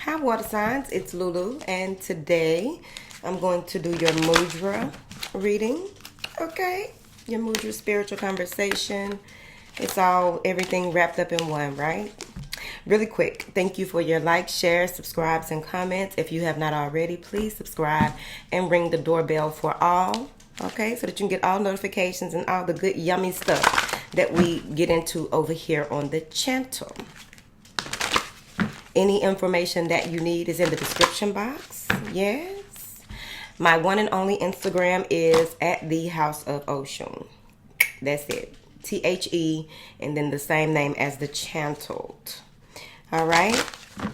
Hi water signs, it's Lulu, and today I'm going to do your mudra reading. Okay, your mudra spiritual conversation. It's all everything wrapped up in one, right? Really quick, thank you for your likes, shares, subscribes, and comments. If you have not already, please subscribe and ring the doorbell for all. Okay, so that you can get all notifications and all the good yummy stuff that we get into over here on the channel. Any information that you need is in the description box. Yes. My one and only Instagram is at the House of Oshun. That's it. THE and then the same name as the channel. All right.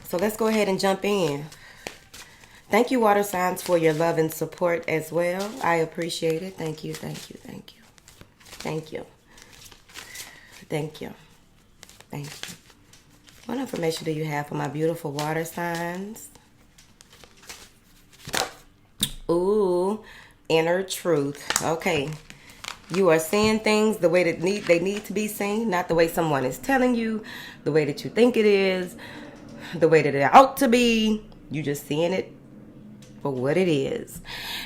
So let's go ahead and jump in. Thank you, water signs, for your love and support as well. I appreciate it. Thank you. Thank you. Thank you. Thank you. Thank you. Thank you. What information do you have for my beautiful water signs? Ooh, inner truth. Okay. You are seeing things the way that they need to be seen, not the way someone is telling you, the way that you think it is, the way that it ought to be. You just seeing it for what it is.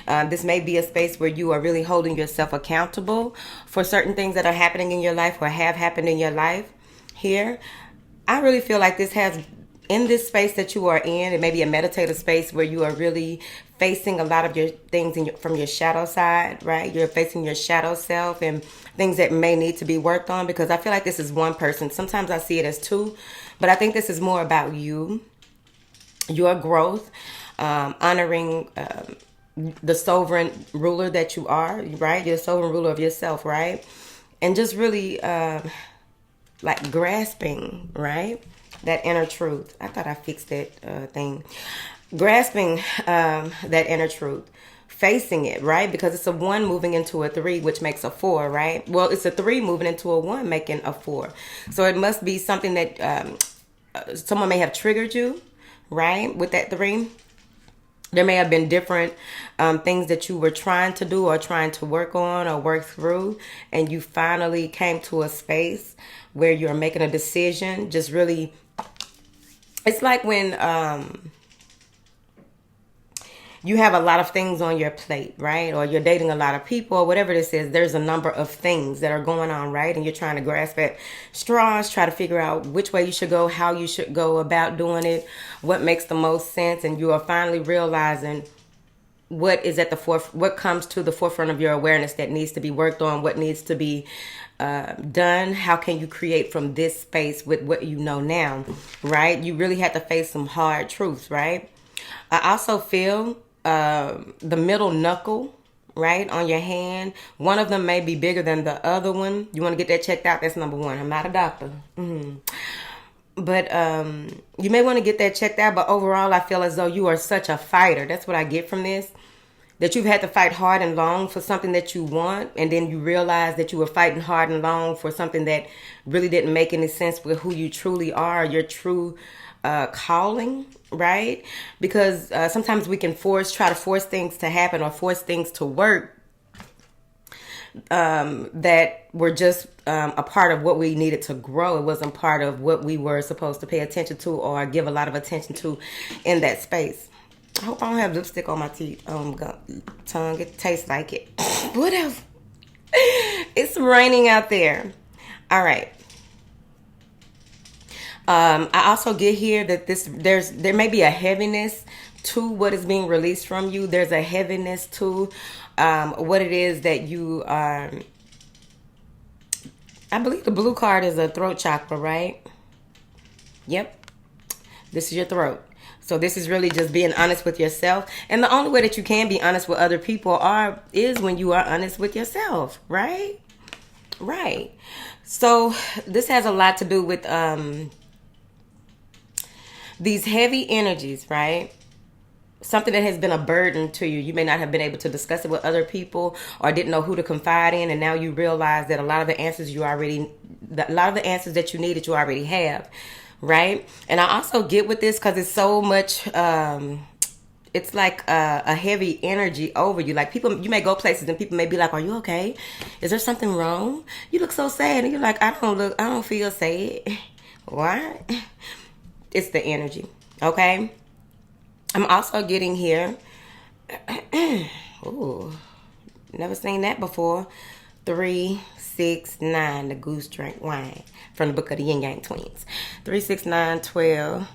This may be a space where you are really holding yourself accountable for certain things that are happening in your life or have happened in your life here. I really feel like this has, in this space that you are in, it may be a meditative space where you are really facing a lot of your things from your shadow side, right? You're facing your shadow self and things that may need to be worked on, because I feel like this is one person. Sometimes I see it as two, but I think this is more about you, your growth, honoring the sovereign ruler that you are, right? You're the sovereign ruler of yourself, right? And just really like grasping, right? That inner truth. I thought I fixed that thing. Grasping that inner truth. Facing it, right? Because it's a 1 moving into a 3, which makes a 4, right? Well, it's a 3 moving into a 1, making a 4. So it must be something that someone may have triggered you, right? With that 3. There may have been different things that you were trying to do or trying to work on or work through, and you finally came to a space where you're making a decision. Just really, it's like when you have a lot of things on your plate, right? Or you're dating a lot of people or whatever this is. There's a number of things that are going on, right? And you're trying to grasp at straws, try to figure out which way you should go, how you should go about doing it, what makes the most sense. And you are finally realizing what is at the what comes to the forefront of your awareness that needs to be worked on, what needs to be done. How can you create from this space with what you know now, right? You really have to face some hard truths, right? I also feel the middle knuckle, right, on your hand. One of them may be bigger than the other one. You want to get that checked out. That's number 1. I'm not a doctor. But you may want to get that checked out. But overall, I feel as though you are such a fighter. That's what I get from this. That you've had to fight hard and long for something that you want. And then you realize that you were fighting hard and long for something that really didn't make any sense with who you truly are, your true calling, right? Because sometimes we can try to force things to happen or force things to work that were just a part of what we needed to grow. It wasn't part of what we were supposed to pay attention to or give a lot of attention to in that space. I hope I don't have lipstick on my teeth, tongue. It tastes like it. Whatever. It's raining out there. All right. I also get here that there may be a heaviness to what is being released from you. There's a heaviness to what it is that you are. I believe the blue card is a throat chakra, right? Yep. This is your throat. So this is really just being honest with yourself. And the only way that you can be honest with other people is when you are honest with yourself, right? Right. So this has a lot to do with these heavy energies, right? Something that has been a burden to you. You may not have been able to discuss it with other people or didn't know who to confide in. And now you realize that a lot of the answers that you needed, you already have, right? And I also get with this because it's so much, it's like a heavy energy over you. Like people, you may go places and people may be like, are you okay? Is there something wrong? You look so sad. And you're like, I don't feel sad. Why? It's the energy. Okay. I'm also getting here. Ooh, never seen that before. 3, 6, 9. The goose drank wine from the book of the Yin Yang Twins. 3, 6, 9, 12,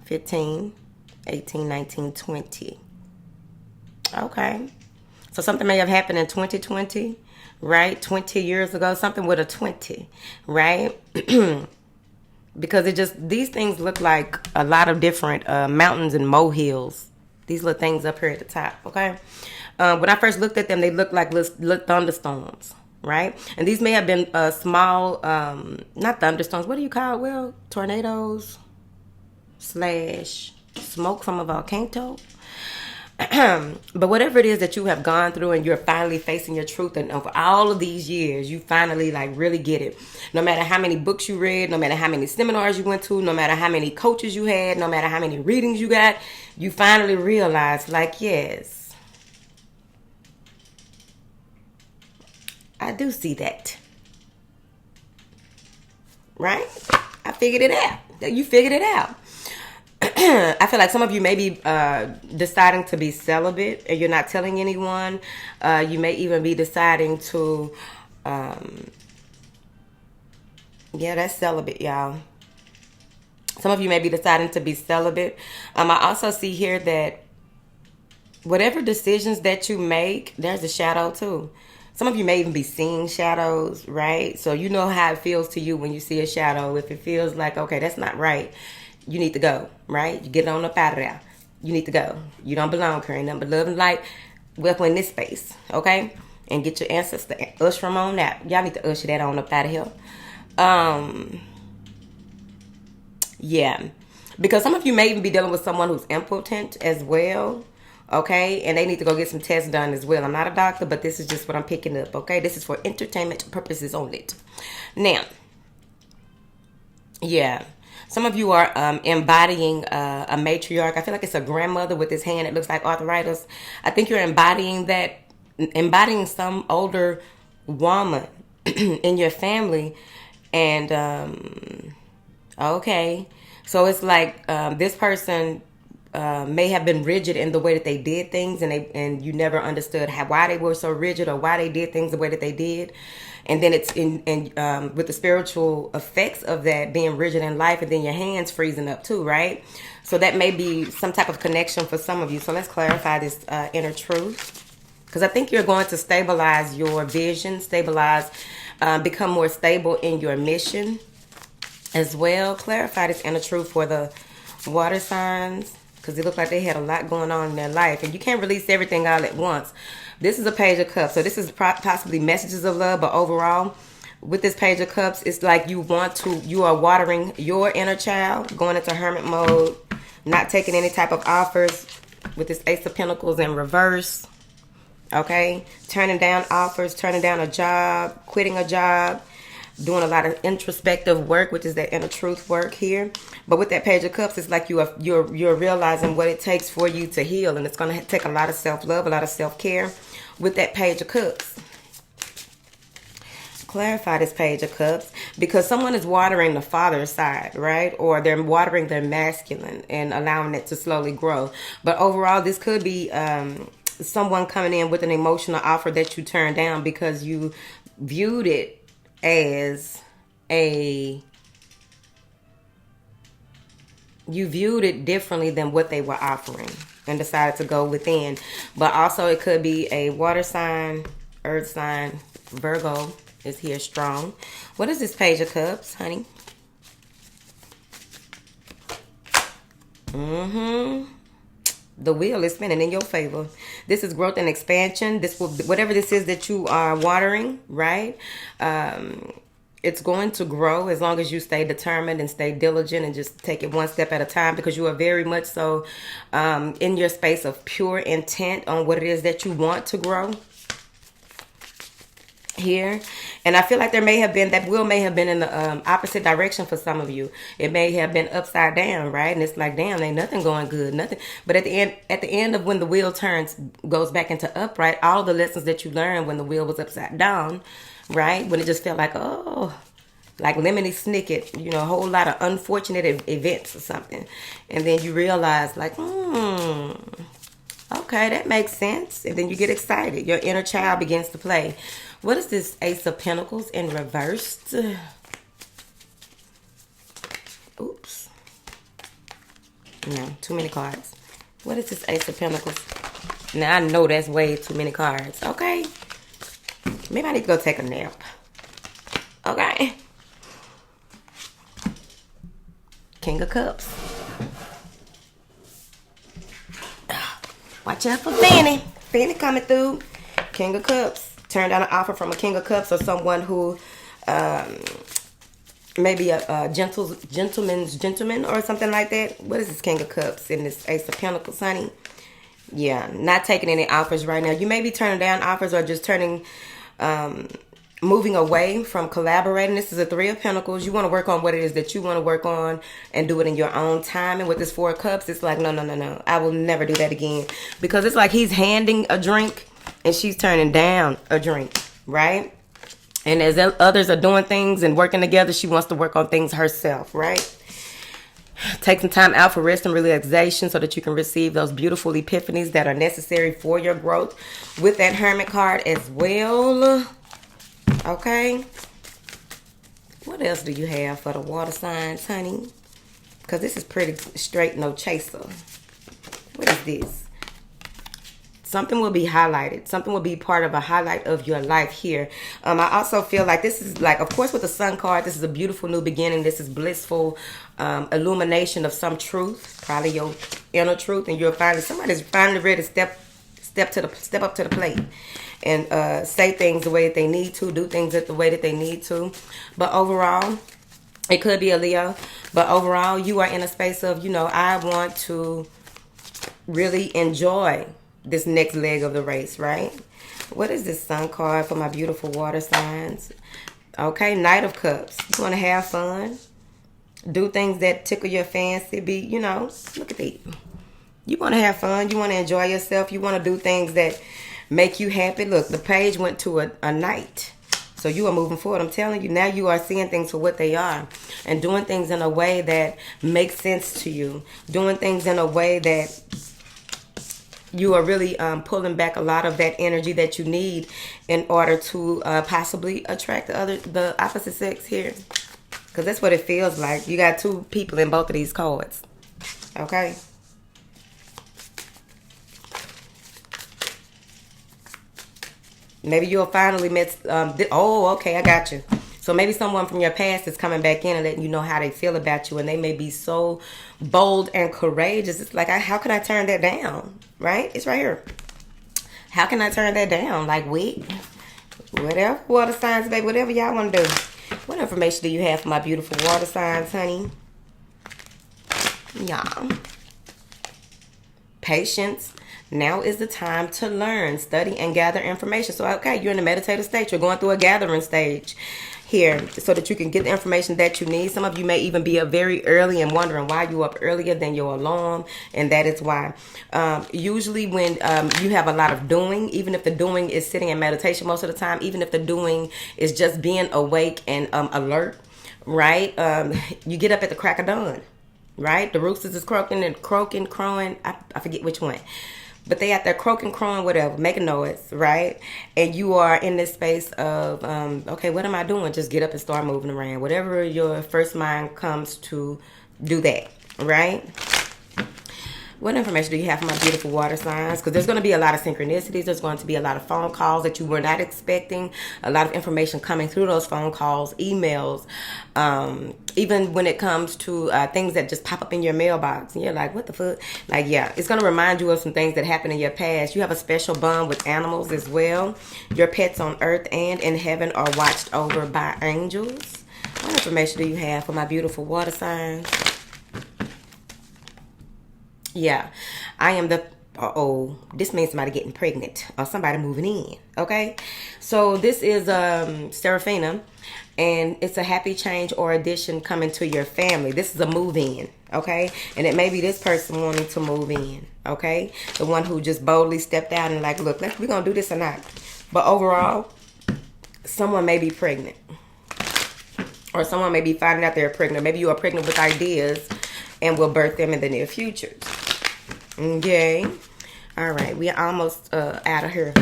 15, 18, 19, 20. Okay. So something may have happened in 2020, right? 20 years ago. Something with a 20, right? Because these things look like a lot of different mountains and molehills. These little things up here at the top, okay? When I first looked at them, they looked like little thunderstorms, right? And these may have been small, not thunderstorms. What do you call it, Will? Tornadoes / smoke from a volcano. But whatever it is that you have gone through and you're finally facing your truth, and over all of these years you finally like really get it. No matter how many books you read, no matter how many seminars you went to, no matter how many coaches you had, no matter how many readings you got, you finally realize, like, yes, I do see that, right? I figured it out. You figured it out. I feel like some of you may be deciding to be celibate and you're not telling anyone. You may even be deciding to, that's celibate, y'all. Some of you may be deciding to be celibate. I also see here that whatever decisions that you make, there's a shadow too. Some of you may even be seeing shadows, right? So you know how it feels to you when you see a shadow. If it feels like, okay, that's not right, you need to go, right? You get on up out of there. You need to go. You don't belong here. Ain't nothing but love and light. Welcome in this space, okay? And get your ancestor, usher them on out. Y'all need to usher that on up out of here. Yeah. Because some of you may even be dealing with someone who's impotent as well, okay? And they need to go get some tests done as well. I'm not a doctor, but this is just what I'm picking up, okay? This is for entertainment purposes only. Now, yeah. Some of you are embodying a matriarch. I feel like it's a grandmother with this hand. It looks like arthritis. I think you're embodying that, embodying some older woman in your family. And, okay. So it's like this person may have been rigid in the way that they did things, and you never understood why they were so rigid or why they did things the way that they did. And then it's with the spiritual effects of that being rigid in life, and then your hands freezing up too, right? So that may be some type of connection for some of you. So let's clarify this inner truth, because I think you're going to stabilize your vision, become more stable in your mission as well. Clarify this inner truth for the water signs, because it looked like they had a lot going on in their life, and you can't release everything all at once. This is a Page of Cups, so this is possibly messages of love, but overall, with this Page of Cups, it's like you are watering your inner child, going into hermit mode, not taking any type of offers with this Ace of Pentacles in reverse, okay? Turning down offers, turning down a job, quitting a job, doing a lot of introspective work, which is that inner truth work here. But with that Page of Cups, it's like you're realizing what it takes for you to heal, and it's going to take a lot of self-love, a lot of self-care with that Page of Cups. Clarify this Page of Cups, because someone is watering the father side, right? Or they're watering their masculine and allowing it to slowly grow. But overall, this could be someone coming in with an emotional offer that you turned down because you viewed it as you viewed it differently than what they were offering and decided to go within. But also it could be a water sign, earth sign. Virgo is here strong. What is this Page of Cups, honey? The wheel is spinning in your favor. This is growth and expansion. This will, whatever this is that you are watering, right? It's going to grow as long as you stay determined and stay diligent and just take it one step at a time, because you are very much so in your space of pure intent on what it is that you want to grow here. And I feel like there may have been, that wheel may have been in the opposite direction for some of you. It may have been upside down, right? And it's like, damn, ain't nothing going good, nothing. But at the end of when the wheel goes back into upright, all the lessons that you learned when the wheel was upside down, right? When it just felt like, oh, like lemony snicket, you know, a whole lot of unfortunate events or something. And then you realize like, okay, that makes sense. And then you get excited. Your inner child begins to play. What is this Ace of Pentacles in reversed? Oops. No, too many cards. What is this Ace of Pentacles? Now, I know that's way too many cards. Okay. Maybe I need to go take a nap. Okay. King of Cups. Watch out for Fanny. Fanny coming through. King of Cups. Turn down an offer from a King of Cups or someone who maybe a gentleman's gentleman or something like that. What is this King of Cups in this Ace of Pentacles, honey? Yeah, not taking any offers right now. You may be turning down offers or just moving away from collaborating. This is a Three of Pentacles. You want to work on what it is that you want to work on and do it in your own time. And with this Four of Cups, it's like, no. I will never do that again. Because it's like he's handing a drink and she's turning down a drink, right? And as others are doing things and working together, she wants to work on things herself, right? Take some time out for rest and relaxation so that you can receive those beautiful epiphanies that are necessary for your growth. With that Hermit card as well. Okay. What else do you have for the water signs, honey? Because this is pretty straight, no chaser. What is this? Something will be highlighted. Something will be part of a highlight of your life here. I also feel like this is like, of course, with the Sun card, this is a beautiful new beginning. This is blissful illumination of some truth, probably your inner truth, and somebody's finally ready to step up to the plate and say things the way that they need to, do things the way that they need to. But overall, it could be a Leo. But overall, you are in a space of, you know, I want to really enjoy this next leg of the race, right? What is this Sun card for my beautiful water signs? Okay, Knight of Cups. You want to have fun. Do things that tickle your fancy. You know, look at these. You want to have fun. You want to enjoy yourself. You want to do things that make you happy. Look, the page went to a knight. So you are moving forward. I'm telling you, now you are seeing things for what they are. And doing things in a way that makes sense to you. Doing things in a way that you are really pulling back a lot of that energy that you need in order to possibly attract the opposite sex here. Because that's what it feels like. You got two people in both of these cards. Okay? Maybe you'll finally met... okay, I got you. So maybe someone from your past is coming back in and letting you know how they feel about you. And they may be so bold and courageous. It's like, how can I turn that down? Right? It's right here. How can I turn that down? Like, wait. Whatever. Water signs, baby. Whatever y'all want to do. What information do you have for my beautiful water signs, honey? Yeah. Patience. Now is the time to learn, study, and gather information. So, okay, you're in the meditative stage. You're going through a gathering stage here so that you can get the information that you need. Some of you may even be up very early and wondering why you're up earlier than your alarm, and that is why. Usually when you have a lot of doing, even if the doing is sitting in meditation most of the time, even if the doing is just being awake and alert, right? You get up at the crack of dawn, right? The roosters is crowing. I forget which one. But they out there croaking, crowing, whatever, making noise, right? And you are in this space of, okay, what am I doing? Just get up and start moving around. Whatever your first mind comes to, do that, right? What information do you have for my beautiful water signs? Because there's going to be a lot of synchronicities. There's going to be a lot of phone calls that you were not expecting. A lot of information coming through those phone calls, emails. Even when it comes to things that just pop up in your mailbox. And you're like, what the fuck? Like, yeah, it's going to remind you of some things that happened in your past. You have a special bond with animals as well. Your pets on earth and in heaven are watched over by angels. What information do you have for my beautiful water signs? Yeah, I am the, this means somebody getting pregnant or somebody moving in, okay? So this is Seraphina, and it's a happy change or addition coming to your family. This is a move in, okay? And it may be this person wanting to move in, okay? The one who just boldly stepped out and like, look, we're going to do this or not. But overall, someone may be pregnant. Or someone may be finding out they're pregnant. Maybe you are pregnant with ideas and will birth them in the near future. Okay. All right. We are almost out of here.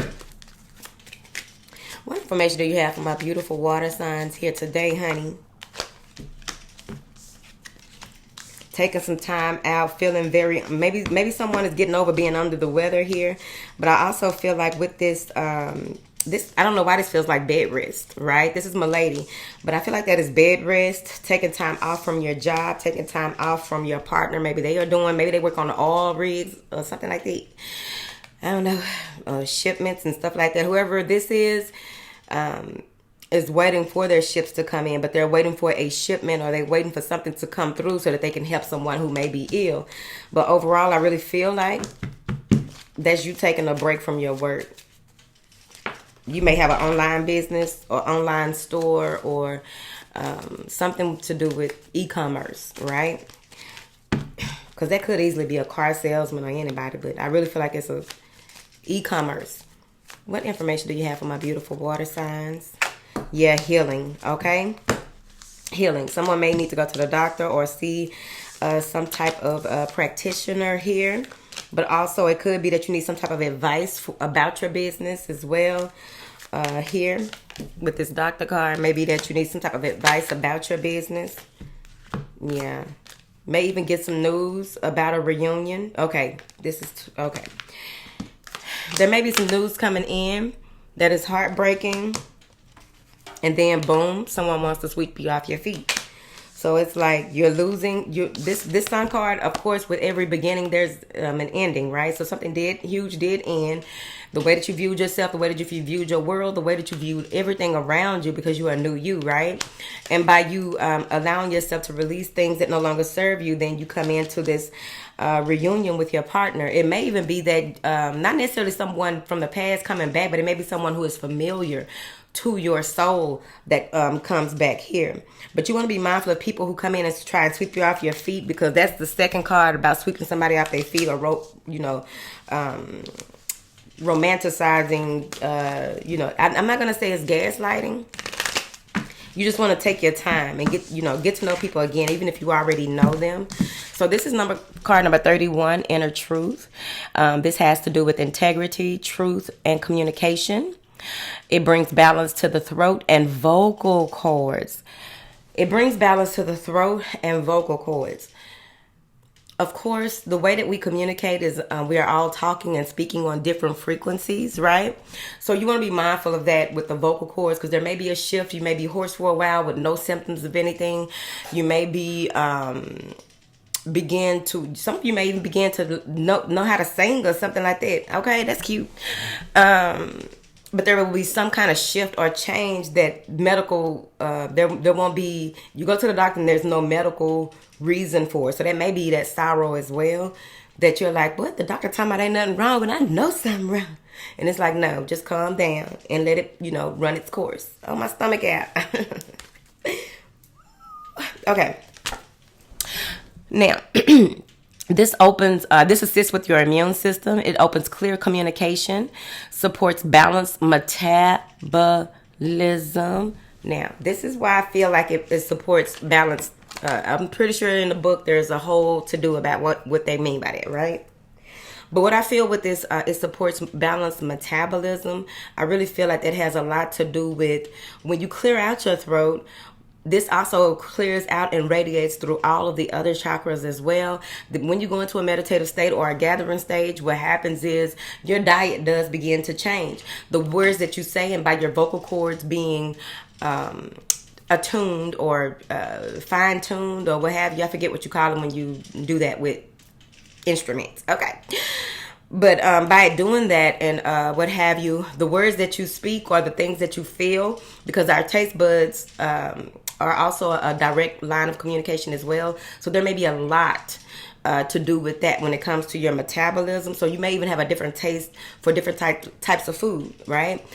What information do you have for my beautiful water signs here today, honey? Taking some time out, feeling very, maybe someone is getting over being under the weather here. But I also feel like with this, I don't know why this feels like bed rest, right? This is my lady, but I feel like that is bed rest, taking time off from your job, taking time off from your partner. Maybe they work on the oil rigs or something like that. I don't know, shipments and stuff like that. Whoever this is waiting for their ships to come in, but they're waiting for a shipment or they're waiting for something to come through so that they can help someone who may be ill. But overall, I really feel like that's you taking a break from your work. You may have an online business or online store or something to do with e-commerce, right? Because that could easily be a car salesman or anybody, but I really feel like it's a e-commerce. What information do you have for my beautiful water signs? Yeah, healing, okay? Healing. Someone may need to go to the doctor or see some type of practitioner here. But also it could be that you need some type of advice about your business as well. Here with this doctor card, maybe that you need some type of advice about your business. Yeah. May even get some news about a reunion. Okay. Okay. There may be some news coming in that is heartbreaking. And then boom, someone wants to sweep you off your feet. So it's like you're losing. This sun card, of course, with every beginning, there's an ending, right? So something huge did end. The way that you viewed yourself, the way that you viewed your world, the way that you viewed everything around you because you are new you, right? And by you allowing yourself to release things that no longer serve you, then you come into this reunion with your partner. It may even be that not necessarily someone from the past coming back, but it may be someone who is familiar to your soul that comes back here. But you want to be mindful of people who come in and try and sweep you off your feet, because that's the second card about sweeping somebody off their feet or romanticizing. I'm not going to say it's gaslighting. You just want to take your time and get to know people again, even if you already know them. So this is card number 31, Inner Truth. This has to do with integrity, truth, and communication. It brings balance to the throat and vocal cords. It brings balance to the throat and vocal cords. Of course, the way that we communicate is we are all talking and speaking on different frequencies, right? So you want to be mindful of that with the vocal cords, because there may be a shift. You may be hoarse for a while with no symptoms of anything. You may be some of you may even begin to know how to sing or something like that. Okay, that's cute. But there will be some kind of shift or change that medical, there won't be, you go to the doctor and there's no medical reason for it. So that may be that sorrow as well, that you're like, what? The doctor talking about ain't nothing wrong, but I know something wrong. And it's like, no, just calm down and let it, run its course. Oh, my stomach out. Okay. Now, this assists with your immune system. It opens clear communication, supports balanced metabolism. Now, this is why I feel like it supports balance. I'm pretty sure in the book there's a whole to do about what they mean by that, right? But what I feel with this, it supports balanced metabolism. I really feel like that has a lot to do with when you clear out your throat. This also clears out and radiates through all of the other chakras as well. When you go into a meditative state or a gathering stage, what happens is your diet does begin to change. The words that you say, and by your vocal cords being attuned or fine-tuned or what have you. I forget what you call them when you do that with instruments. Okay. But by doing that and what have you, the words that you speak or the things that you feel, because our taste buds are also a direct line of communication as well. So there may be a lot to do with that when it comes to your metabolism. So you may even have a different taste for different types of food, right?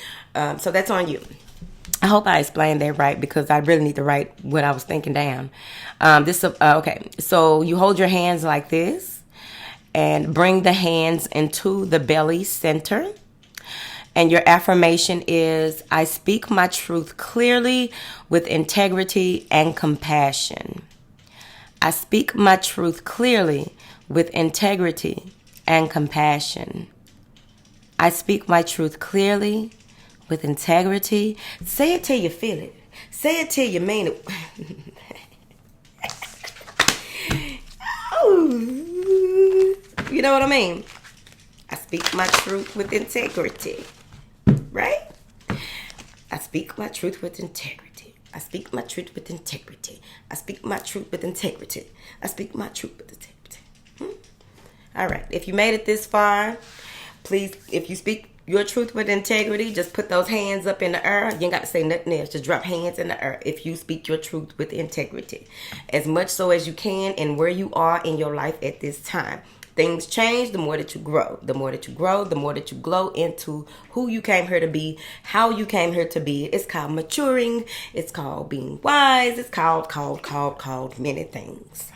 So that's on you. I hope I explained that right, because I really need to write what I was thinking down. Okay, so you hold your hands like this and bring the hands into the belly center. And your affirmation is, I speak my truth clearly with integrity and compassion. I speak my truth clearly with integrity and compassion. I speak my truth clearly with integrity. Say it till you feel it. Say it till you mean it. You know what I mean? I speak my truth with integrity. Right? I speak my truth with integrity. I speak my truth with integrity. I speak my truth with integrity. I speak my truth with integrity. All right. If you made it this far, please, if you speak your truth with integrity, just put those hands up in the air. You ain't got to say nothing else. Just drop hands in the air if you speak your truth with integrity. As much so as you can and where you are in your life at this time. Things change the more that you grow. The more that you grow, the more that you glow into who you came here to be, how you came here to be. It's called maturing. It's called being wise. It's called many things.